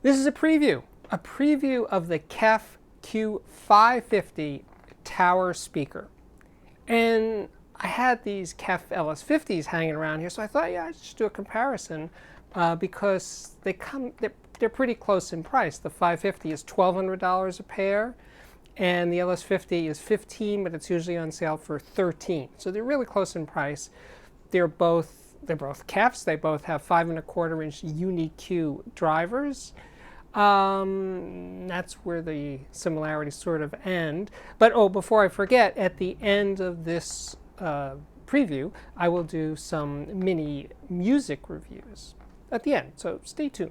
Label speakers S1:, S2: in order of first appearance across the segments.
S1: This is a preview of the KEF Q550 tower speaker. And I had these KEF LS50s hanging around here, so I thought, yeah, I'd just do a comparison because they're pretty close in price. The 550 is $1,200 a pair, and the LS50 is $15, but it's usually on sale for $13. So they're really close in price. They're both KEFs. They both have 5¼ inch Uni-Q drivers. That's where the similarities sort of end. But before I forget, at the end of this preview, I will do some mini music reviews at the end, so stay tuned.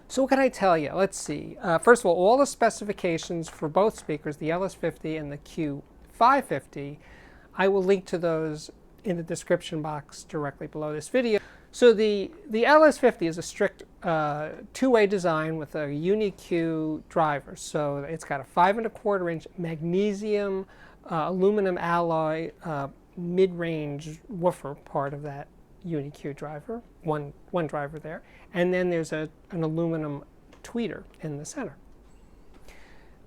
S1: So what can I tell you? Let's see. First of all the specifications for both speakers, the LS50 and the Q550, I will link to those in the description box directly below this video. So the LS50 is a strict two-way design with a Uni-Q driver. So it's got a 5¼ inch magnesium aluminum alloy mid-range woofer part of that Uni-Q driver, one driver there, and then there's an aluminum tweeter in the center.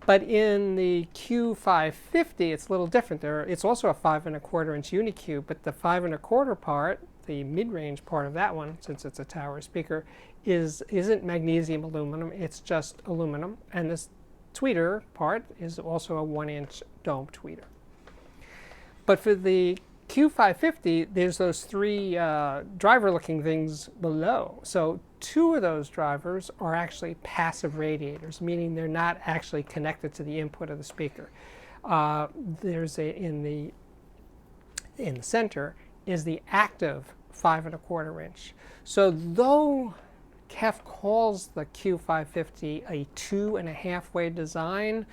S1: But in the Q550, it's a little different. It's also a 5¼ inch Uni-Q, but the 5¼ part, the mid-range part of that one, since it's a tower speaker, isn't magnesium aluminum, it's just aluminum. And this tweeter part is also a 1-inch dome tweeter. But for the Q550, there's those three driver-looking things below. So two of those drivers are actually passive radiators, meaning they're not actually connected to the input of the speaker. There's in the center is the active 5¼ inch. So though KEF calls the Q550 a 2½-way design,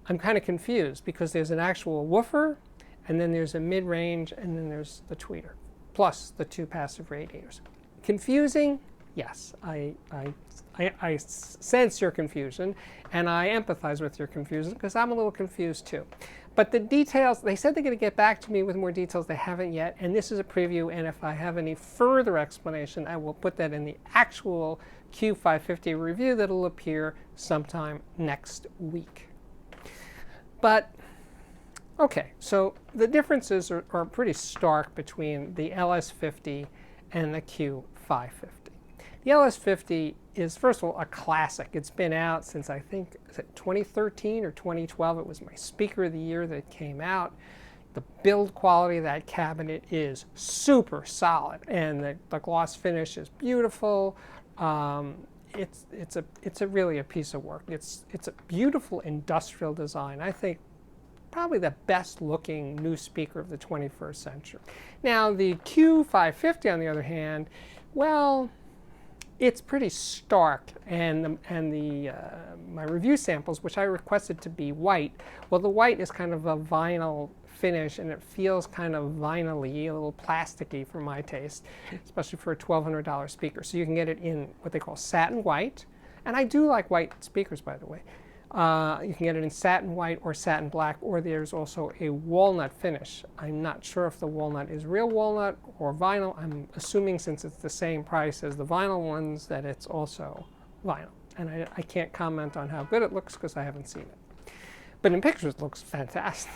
S1: I'm kind of confused because there's an actual woofer, and then there's a mid-range, and then there's the tweeter, plus the two passive radiators. Confusing? Yes, I sense your confusion, and I empathize with your confusion because I'm a little confused too. But the details, they said they're going to get back to me with more details. They haven't yet, and this is a preview, and if I have any further explanation, I will put that in the actual Q550 review that will appear sometime next week. But okay, so the differences are pretty stark between the LS50 and the Q550. The LS50 is, first of all, a classic. It's been out since, I think, is it 2013 or 2012? It was my speaker of the year that it came out. The build quality of that cabinet is super solid, and the gloss finish is beautiful. It's really a piece of work. It's a beautiful industrial design. I think probably the best looking new speaker of the 21st century. Now the Q550, on the other hand, well, it's pretty stark, and my review samples, which I requested to be white, well, the white is kind of a vinyl finish, and it feels kind of vinyl-y, a little plasticky for my taste, especially for a $1,200 speaker. So you can get it in what they call satin white, and I do like white speakers, by the way. You can get it in satin white or satin black, or there's also a walnut finish. I'm not sure if the walnut is real walnut or vinyl. I'm assuming, since it's the same price as the vinyl ones, that it's also vinyl. And I can't comment on how good it looks because I haven't seen it. But in pictures, it looks fantastic.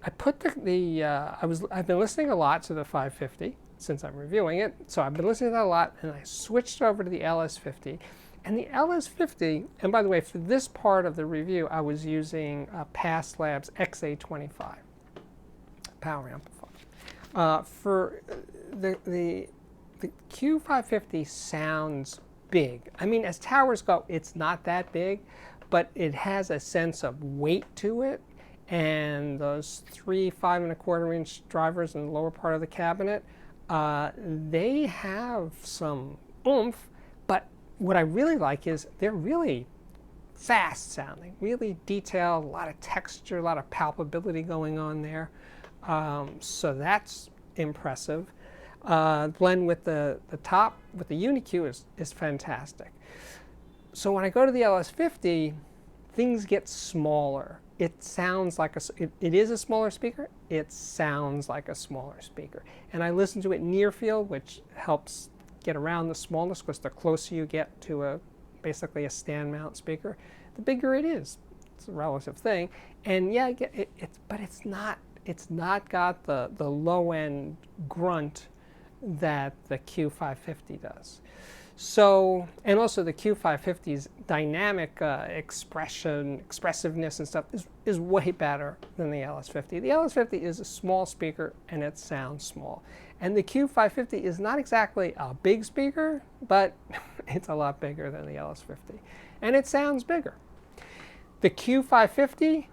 S1: I put I've been listening a lot to the 550 since I'm reviewing it, so I've been listening to that a lot, and I switched over to the LS50. And the LS50, and by the way, for this part of the review, I was using Past Labs XA25 power amplifier. For the Q550 sounds big. I mean, as towers go, it's not that big, but it has a sense of weight to it. And those three 5¼ inch drivers in the lower part of the cabinet, they have some oomph, but what I really like is they're really fast sounding, really detailed, a lot of texture, a lot of palpability going on there. So that's impressive. Blend with the top, with the Uni-Q is fantastic. So when I go to the LS50, things get smaller. It sounds like it is a smaller speaker. It sounds like a smaller speaker. And I listen to it near field, which helps get around the smallness, because the closer you get to a basically a stand mount speaker, the bigger it is. It's a relative thing. And yeah, but it's not got the low end grunt that the Q550 does. So, and also the Q550's dynamic expressiveness and stuff is way better than the LS50. The LS50 is a small speaker and it sounds small. And the Q550 is not exactly a big speaker, but it's a lot bigger than the LS50. And it sounds bigger. The Q550,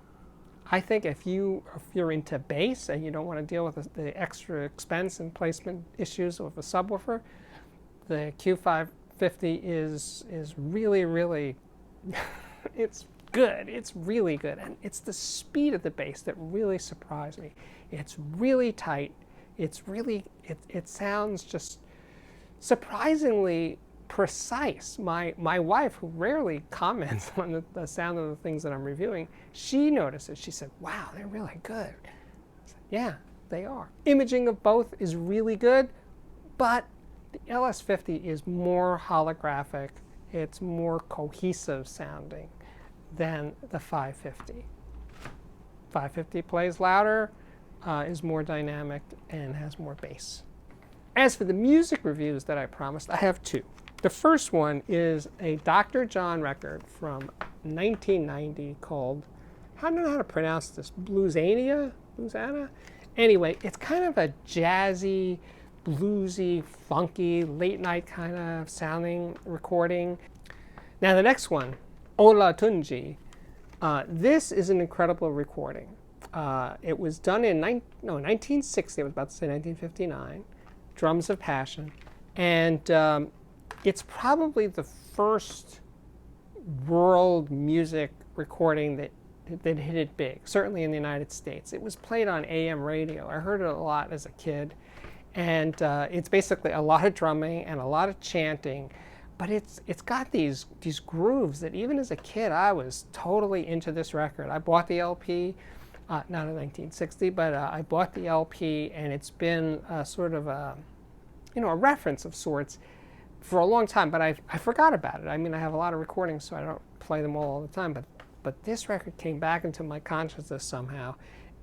S1: I think if you're into bass and you don't want to deal with the extra expense and placement issues of a subwoofer, the Q550 is really, really, it's good. It's really good. And it's the speed of the bass that really surprised me. It's really tight. It's really, it sounds just surprisingly precise. My wife, who rarely comments on the sound of the things that I'm reviewing, she noticed it. She said, wow, they're really good. I said, yeah, they are. Imaging of both is really good, but the LS50 is more holographic. It's more cohesive sounding than the 550. 550 plays louder, is more dynamic, and has more bass. As for the music reviews that I promised, I have two. The first one is a Dr. John record from 1990 called, I don't know how to pronounce this, Bluesania? Anyway, it's kind of a jazzy, bluesy, funky, late night kind of sounding recording. Now the next one, Olatunji. This is an incredible recording. It was done in 1960, I was about to say 1959, Drums of Passion. And it's probably the first world music recording that hit it big, certainly in the United States. It was played on AM radio. I heard it a lot as a kid. And it's basically a lot of drumming and a lot of chanting, but it's got these grooves that even as a kid I was totally into this record. I bought the LP, not in 1960, but I bought the LP, and it's been sort of a reference of sorts for a long time. But I forgot about it. I mean, I have a lot of recordings, so I don't play them all the time. But this record came back into my consciousness somehow,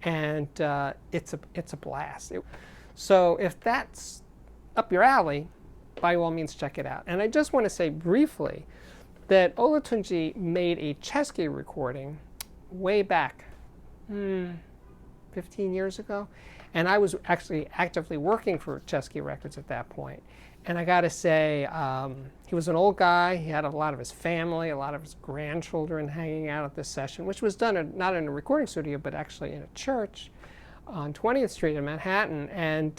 S1: and it's a blast. So if that's up your alley, by all means check it out. And I just want to say briefly that Olatunji made a Chesky recording way back 15 years ago. And I was actually actively working for Chesky Records at that point. And I got to say, he was an old guy. He had a lot of his family, a lot of his grandchildren hanging out at this session, which was done not in a recording studio, but actually in a church on 20th Street in Manhattan. And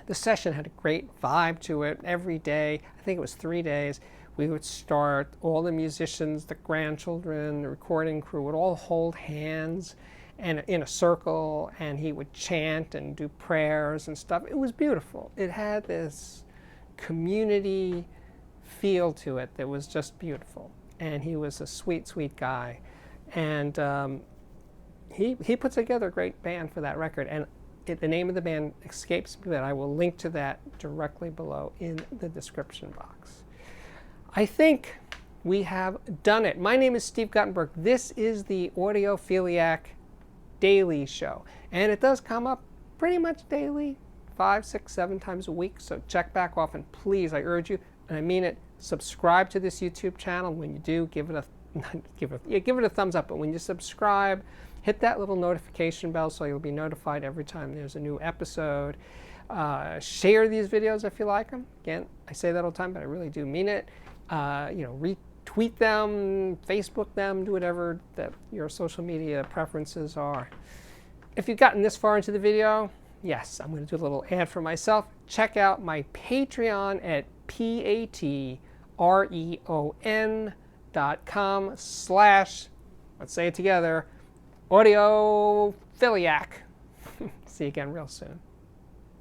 S1: the session had a great vibe to it. Every day, I think it was 3 days, we would start, all the musicians, the grandchildren, the recording crew would all hold hands and in a circle, and he would chant and do prayers and stuff. It was beautiful. It had this community feel to it that was just beautiful. And he was a sweet, sweet guy. And he put together a great band for that record, and the name of the band escapes me, but I will link to that directly below in the description box. I think we have done it. My name is Steve Guttenberg. This is the Audiophiliac Daily Show, and it does come up pretty much daily, 5, 6, 7 times a week, so check back often. Please, I urge you, and I mean it, subscribe to this YouTube channel. When you do, give it a thumbs up, but when you subscribe, hit that little notification bell so you'll be notified every time there's a new episode. Share these videos if you like them. Again, I say that all the time, but I really do mean it. Retweet them, Facebook them, do whatever that your social media preferences are. If you've gotten this far into the video, yes, I'm going to do a little ad for myself. Check out my Patreon at patreon.com/ let's say it together, Audiophiliac. See you again real soon.